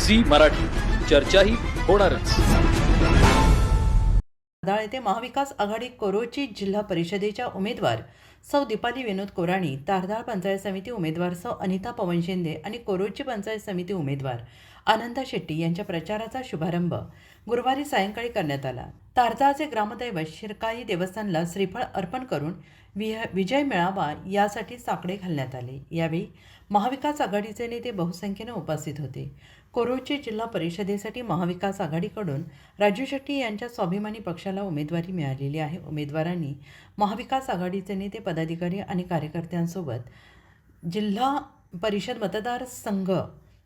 Zee Marathi, चर्चा ही होणारच। तारदाळ येथे महाविकास आघाडी कोरोची जिल्हा परिषदेच्या उमेदवार सौ दीपाली विनोद कोराणी, तारदाळ पंचायत समिती उमेदवार सौ अनिता पवन शिंदे आणि कोरोची पंचायत समिती उमेदवार आनंदा शेट्टी यांच्या प्रचाराचा शुभारंभ गुरुवारी सायंकाळी करण्यात आला। तारदाळचे ग्रामदैवत शिरकाई देवस्थानला श्रीफळ अर्पण करून विजय मिळावा यासाठी साकडे घालण्यात आले। यावेळी महाविकास आघाडीचे नेते बहुसंख्येने उपस्थित होते। कोरोची जिल्हा परिषदेसाठी महाविकास आघाडीकडून राजू शेट्टी यांच्या स्वाभिमानी पक्षाला उमेदवारी मिळालेली आहे। उमेदवारांनी महाविकास आघाडीचे नेते, पदाधिकारी आणि कार्यकर्त्यांसोबत जिल्हा परिषद मतदारसंघ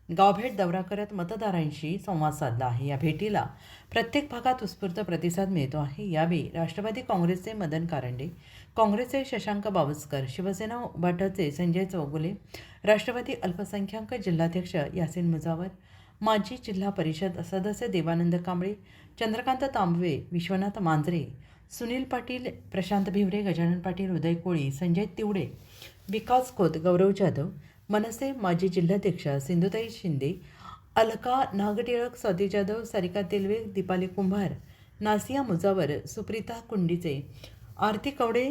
गावभेट दौरा करत मतदारांशी संवाद साधला आहे। या भेटीला प्रत्येक भागात उत्स्फूर्त प्रतिसाद मिळतो आहे। यावेळी राष्ट्रवादी काँग्रेसचे मदन कारंडे, काँग्रेसचे शशांक बावस्कर, शिवसेना उभाटाचे संजय चौगुले, राष्ट्रवादी अल्पसंख्याक जिल्हाध्यक्ष यासिन मुजावर, माजी जिल्हा परिषद सदस्य देवानंद कांबळे, चंद्रकांत तांबवे, विश्वनाथ मांजरे, सुनील पाटील, प्रशांत भिवरे, गजानन पाटील, उदय कोळी, संजय तिवडे, विकास खोत, गौरव जाधव, मनसे माजी जिल्हाध्यक्ष सिंधुताई शिंदे, अलका नागटिळक, स्वाती जाधव, सारिका तेलवे, दीपाली कुंभार, नासिया मुजावर, सुप्रिता कुंडीचे, आरती कवडे,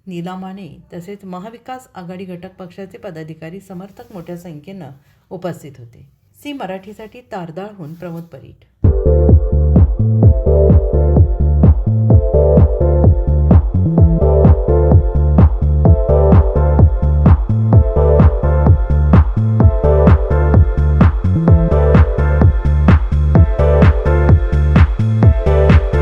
नीला माने तसेच महाविकास आघाडी घटक पक्षाचे पदाधिकारी, समर्थक मोठ्या संख्येनं उपस्थित होते। सी मराठीसाठी तारदाळहून प्रमोद परीट।